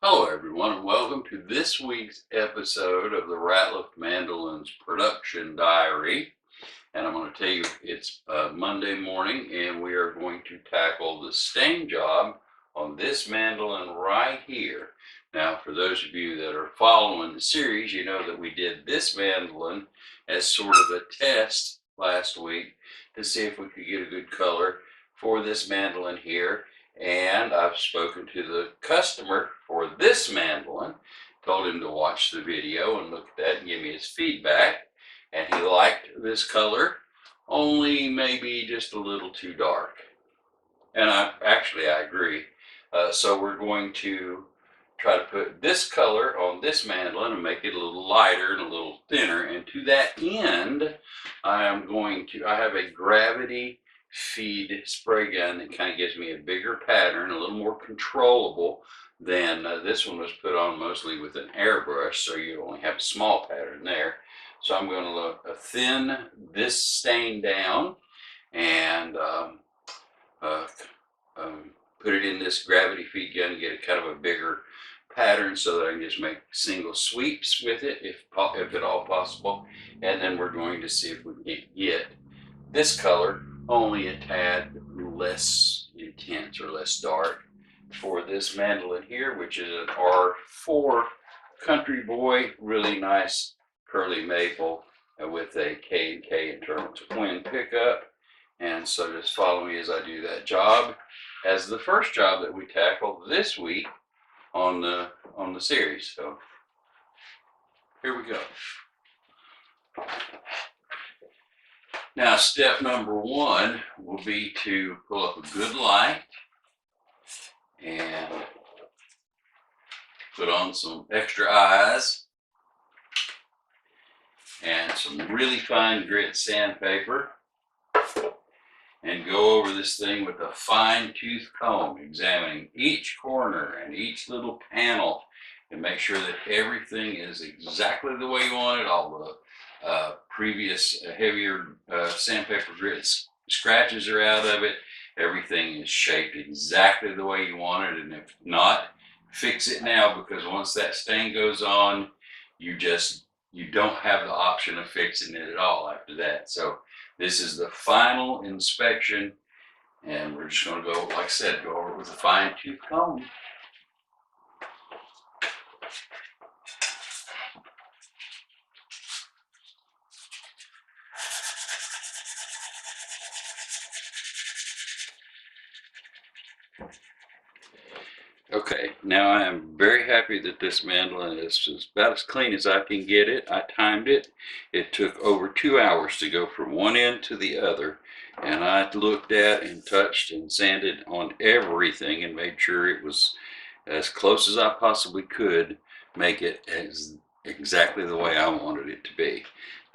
Hello, everyone, and welcome to this week's episode of the Ratliff Mandolins production diary. And I'm going to tell you it's Monday morning, and we are going to tackle the stain job on this mandolin right here. Now, for those of you that are following the series, you know that we did this mandolin as sort of a test last week to see if we could get a good color for this mandolin here. And I've spoken to the customer for this mandolin, told him to watch the video and look at that and give me his feedback. And he liked this color, only maybe just a little too dark. And I agree. So we're going to try to put this color on this mandolin and make it a little lighter and a little thinner. And to that end, I have a gravity feed spray gun that kind of gives me a bigger pattern, a little more controllable than this one was put on mostly with an airbrush, so you only have a small pattern there. So I'm going to thin this stain down and put it in this gravity feed gun, get a kind of a bigger pattern so that I can just make single sweeps with it if at all possible. And then we're going to see if we can get this color only a tad less intense or less dark for this mandolin here, which is an R4 Country Boy, really nice curly maple with a K&K internal twin pickup. And so just follow me as I do that job as the first job that we tackled this week on the series. So here we go. Now, step number one will be to pull up a good light and put on some extra eyes and some really fine grit sandpaper and go over this thing with a fine tooth comb, examining each corner and each little panel and make sure that everything is exactly the way you want it. All the previous heavier sandpaper grit scratches are out of it. Everything is shaped exactly the way you want it, and if not, fix it now, because once that stain goes on, you don't have the option of fixing it at all after that. So this is the final inspection, and we're just going to go, like I said, go over it with a fine tooth comb. Okay, now I am very happy that this mandolin is about as clean as I can get it. I timed it. It took over 2 hours to go from one end to the other. And I looked at and touched and sanded on everything and made sure it was as close as I possibly could make it as exactly the way I wanted it to be.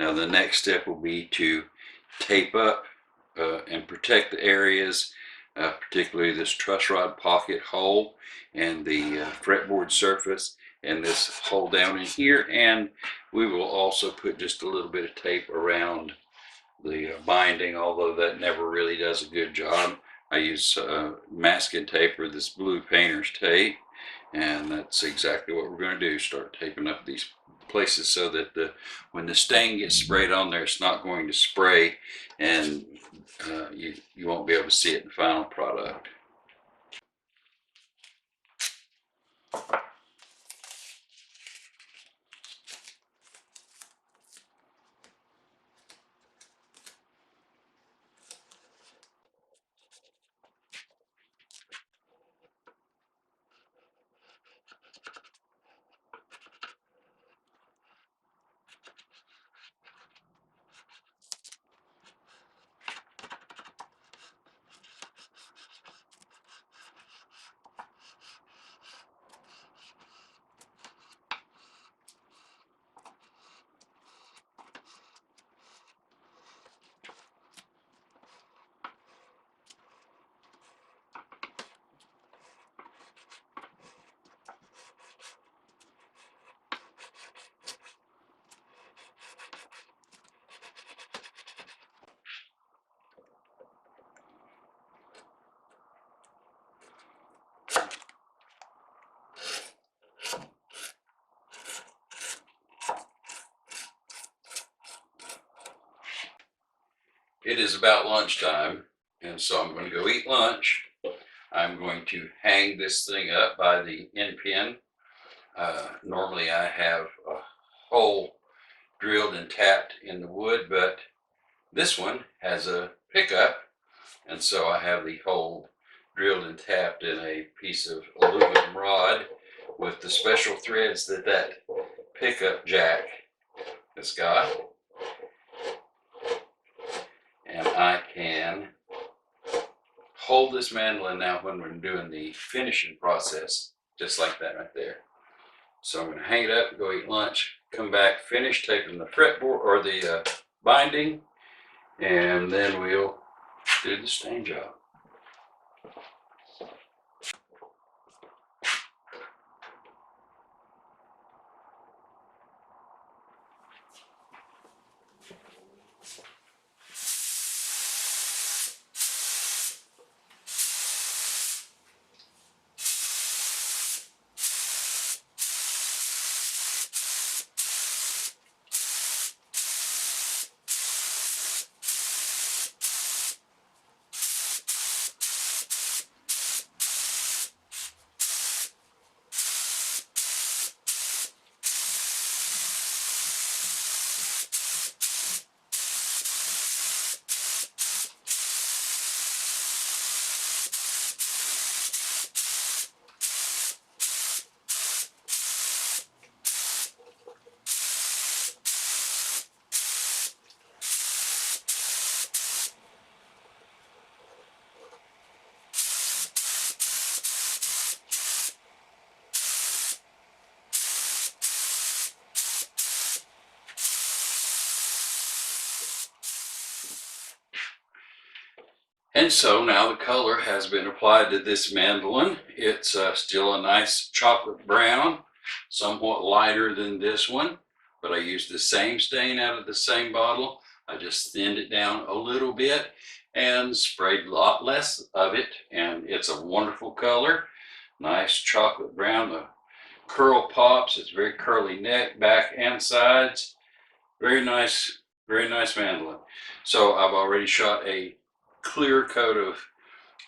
Now the next step will be to tape up and protect the areas, particularly this truss rod pocket hole and the fretboard surface and this hole down in here. And we will also put just a little bit of tape around the binding, although that never really does a good job. I use masking tape or this blue painter's tape, and that's exactly what we're going to do. Start taping up these places so that when the stain gets sprayed on there, it's not going to spray, and you won't be able to see it in the final product. it is about lunchtime, and so I'm going to go eat lunch. I'm going to hang this thing up by the end pin. Normally I have a hole drilled and tapped in the wood, but this one has a pickup, and so I have the hole drilled and tapped in a piece of aluminum rod with the special threads that pickup jack has got. And I can hold this mandolin now when we're doing the finishing process, just like that right there. So I'm going to hang it up, go eat lunch, come back, finish taping the fretboard or the binding, and then we'll do the stain job. And so now the color has been applied to this mandolin. It's still a nice chocolate brown, somewhat lighter than this one, but I used the same stain out of the same bottle. I just thinned it down a little bit and sprayed a lot less of it, and it's a wonderful color. Nice chocolate brown. The curl pops. It's very curly neck, back and sides. Very nice mandolin. So I've already shot a clear coat of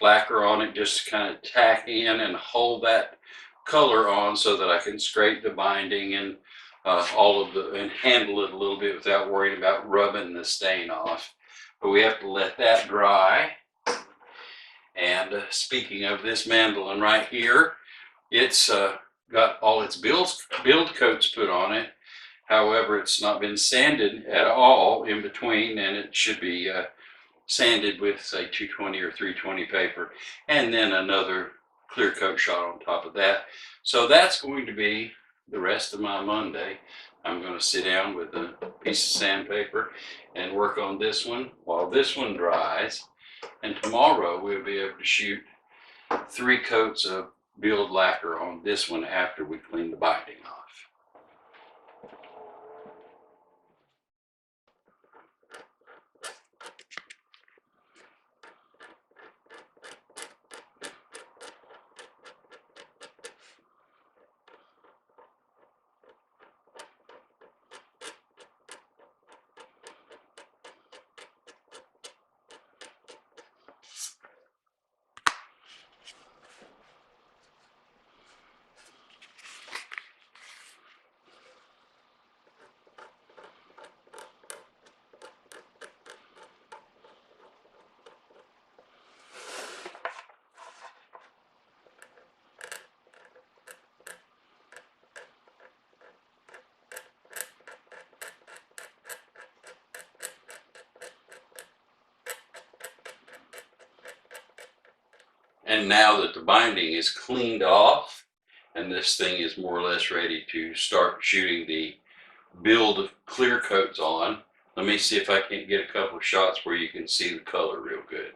lacquer on it, just to kind of tack in and hold that color on so that I can scrape the binding and and handle it a little bit without worrying about rubbing the stain off. But we have to let that dry. And speaking of this mandolin right here, it's got all its build coats put on it. However, it's not been sanded at all in between, and it should be sanded with, say, 220 or 320 paper, and then another clear coat shot on top of that. So that's going to be the rest of my Monday. I'm going to sit down with a piece of sandpaper and work on this one while this one dries. And tomorrow we'll be able to shoot 3 coats of build lacquer on this one after we clean the binding off. And now that the binding is cleaned off and this thing is more or less ready to start shooting the build clear coats on, let me see if I can't get a couple of shots where you can see the color real good.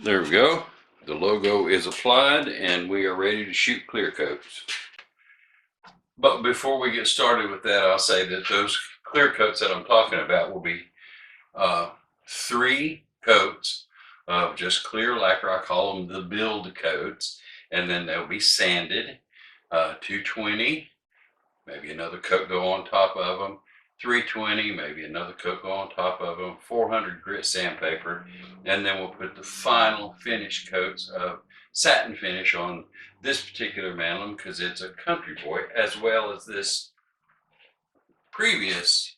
There we go. The logo is applied and we are ready to shoot clear coats. But before we get started with that, I'll say that those clear coats that I'm talking about will be 3 coats of just clear lacquer. I call them the build coats. And then they'll be sanded, 220, maybe another coat go on top of them, 320, maybe another coat go on top of them, 400 grit sandpaper, and then we'll put the final finish coats of satin finish on this particular mandolin because it's a country boy, as well as this previous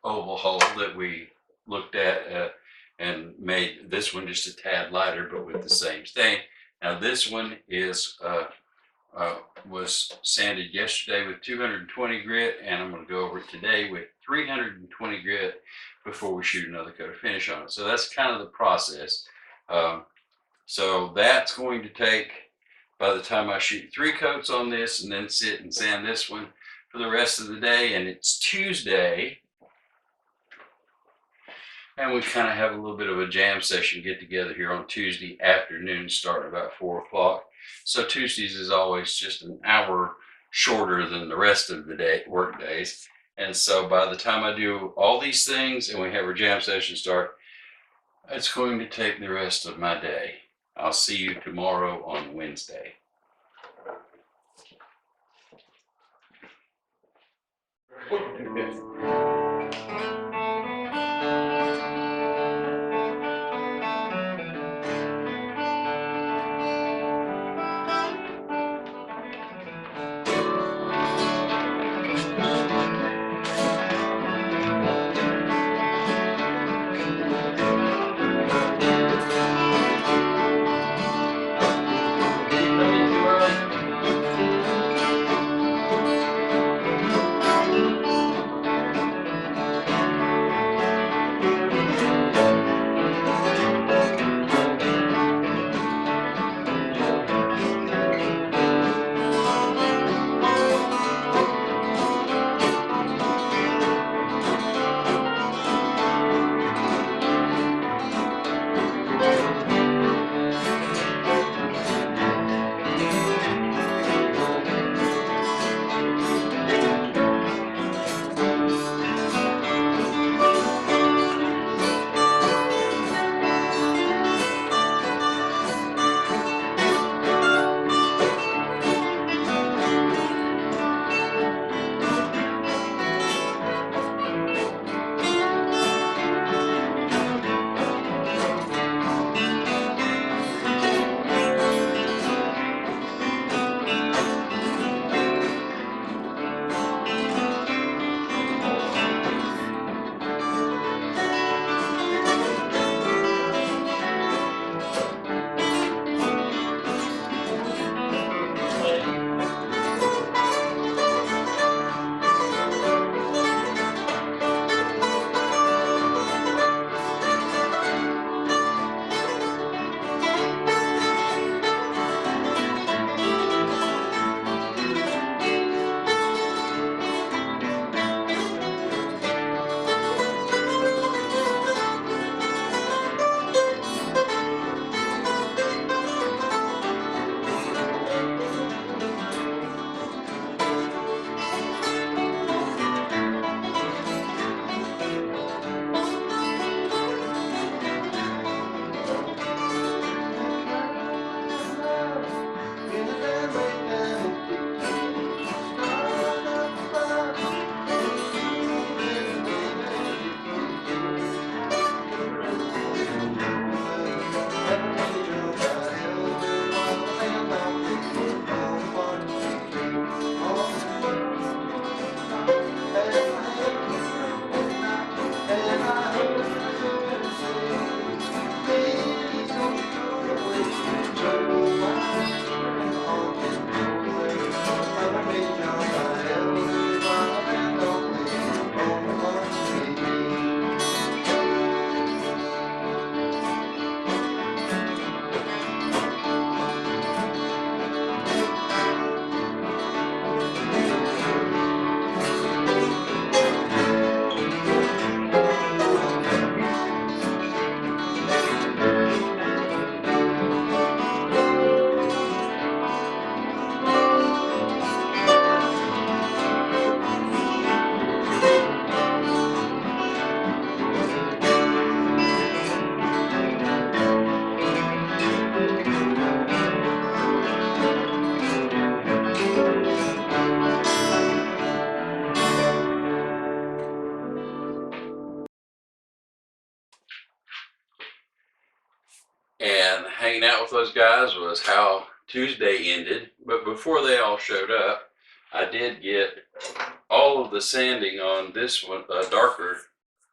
oval hull that we looked at and made this one just a tad lighter, but with the same thing. Now this one is was sanded yesterday with 220 grit, and I'm going to go over it today with 320 grit before we shoot another coat of finish on it. So that's kind of the process. So that's going to take, by the time I shoot 3 coats on this and then sit and sand this one for the rest of the day, and it's Tuesday, and we kind of have a little bit of a jam session get together here on Tuesday afternoon, starting about 4 o'clock. So Tuesdays is always just an hour shorter than the rest of the day, work days. And so by the time I do all these things and we have our jam session start, it's going to take the rest of my day. I'll see you tomorrow on Wednesday. hanging out with those guys was how Tuesday ended. But before they all showed up, I did get all of the sanding on this one, darker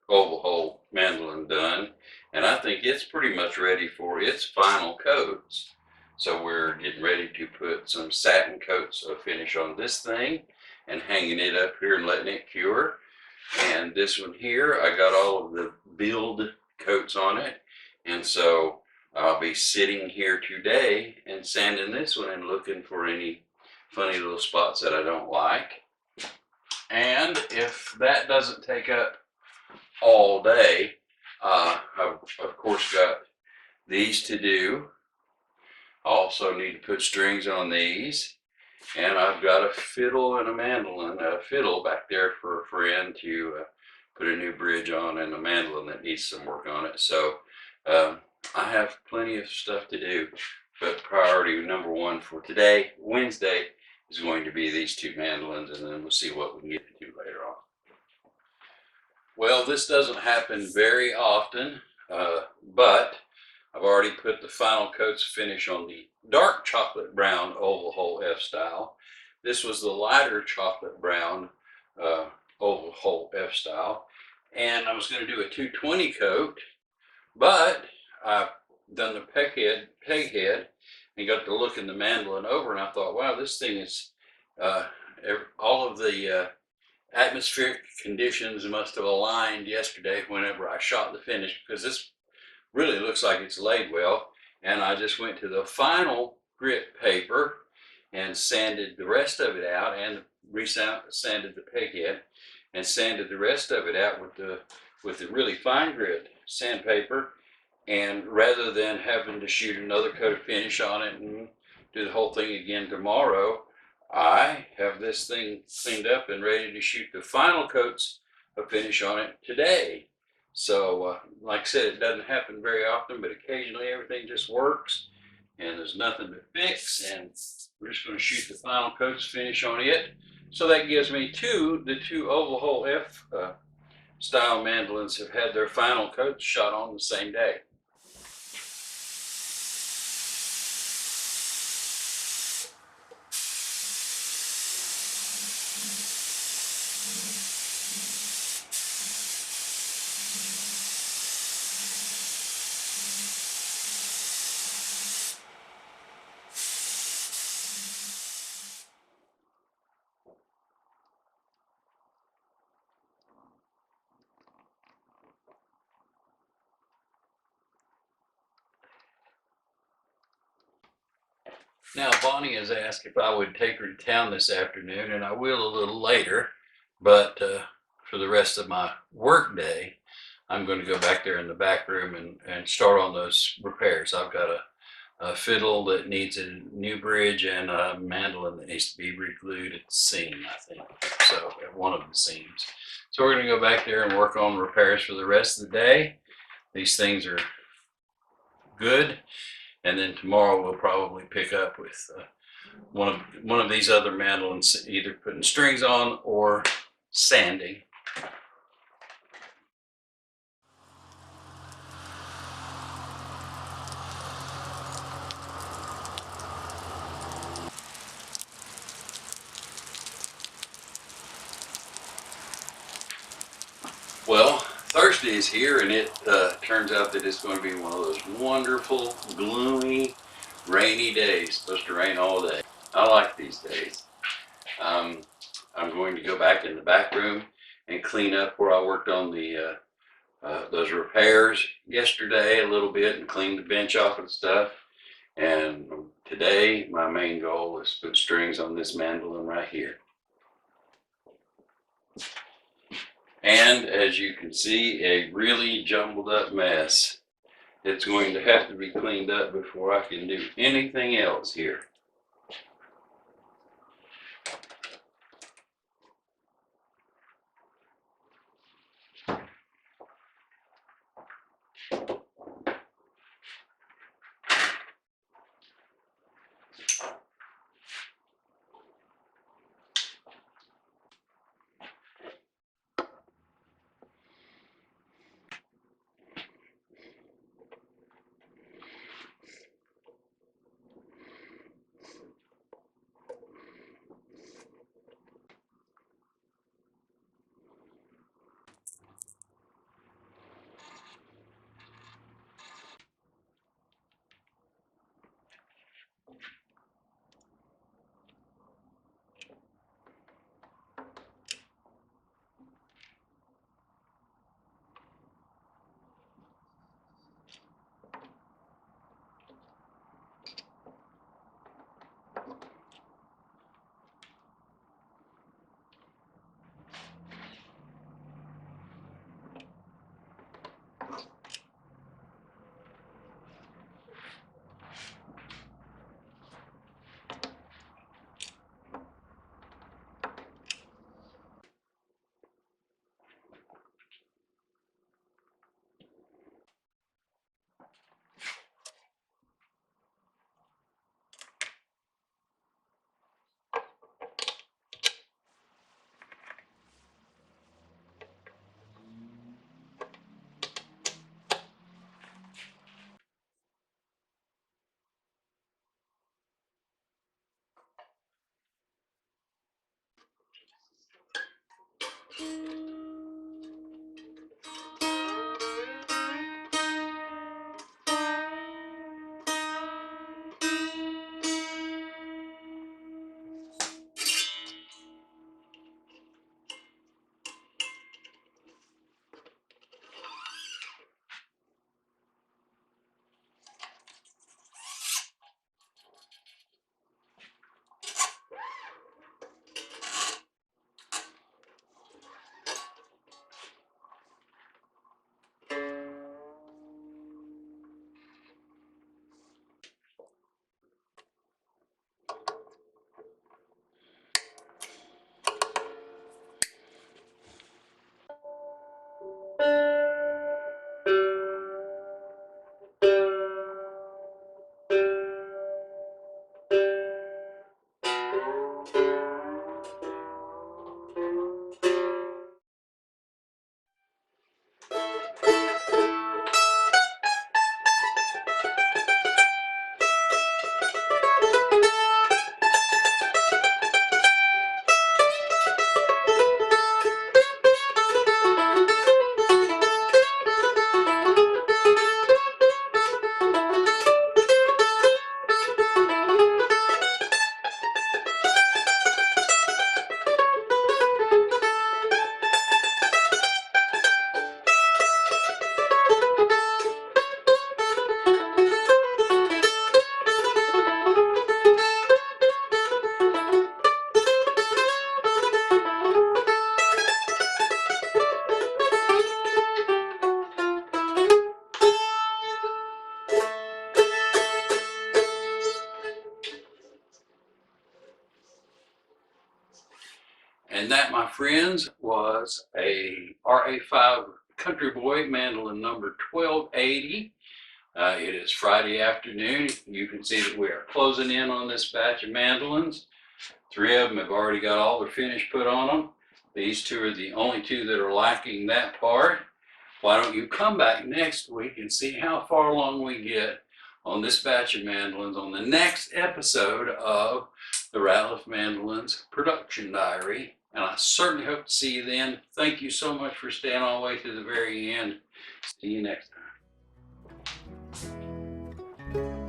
oval hole mandolin done. And I think it's pretty much ready for its final coats. So we're getting ready to put some satin coats of finish on this thing and hanging it up here and letting it cure. And this one here, I got all of the Blvd coats on it. And so I'll be sitting here today and sanding this one and looking for any funny little spots that I don't like. And if that doesn't take up all day, I've of course got these to do. I also need to put strings on these. And I've got a fiddle and a mandolin, a fiddle back there for a friend to put a new bridge on, and a mandolin that needs some work on it. So I have plenty of stuff to do, but priority number one for today, Wednesday, is going to be these two mandolins, and then we'll see what we can get to later on. Well, this doesn't happen very often, but I've already put the final coats finish on the dark chocolate brown oval hole F style. This was the lighter chocolate brown oval hole F style. And I was going to do a 220 coat, but I've done the peg head and got to looking the mandolin over, and I thought, wow, this thing is, all of the atmospheric conditions must have aligned yesterday whenever I shot the finish, because this really looks like it's laid well. And I just went to the final grit paper and sanded the rest of it out, and sanded the peg head and sanded the rest of it out with the really fine grit sandpaper. And rather than having to shoot another coat of finish on it and do the whole thing again tomorrow, I have this thing cleaned up and ready to shoot the final coats of finish on it today. So, like I said, it doesn't happen very often, but occasionally everything just works and there's nothing to fix, and we're just going to shoot the final coats finish on it. So that gives me the two oval hole F style mandolins have had their final coats shot on the same day. Now, Bonnie has asked if I would take her to town this afternoon, and I will a little later, but for the rest of my work day, I'm going to go back there in the back room and start on those repairs. I've got a fiddle that needs a new bridge and a mandolin that needs to be re-glued at the seam, I think, so at one of the seams. So we're going to go back there and work on repairs for the rest of the day. These things are good. And then tomorrow we'll probably pick up with one of these other mandolins, either putting strings on or sanding. Well, Thursday is here, and it turns out that it's going to be one of those wonderful, gloomy, rainy days. It's supposed to rain all day. I like these days. I'm going to go back in the back room and clean up where I worked on the those repairs yesterday a little bit and clean the bench off and stuff. And today, my main goal is to put strings on this mandolin right here. And as you can see, a really jumbled up mess. It's going to have to be cleaned up before I can do anything else here. And that, my friends, was a RA5 Country Boy mandolin number 1280. It is Friday afternoon. You can see that we are closing in on this batch of mandolins. 3 of them have already got all their finish put on them. These 2 are the only 2 that are lacking that part. Why don't you come back next week and see how far along we get on this batch of mandolins on the next episode of the Ratliff Mandolins Production Diary. And I certainly hope to see you then. Thank you so much for staying all the way to the very end. See you next time.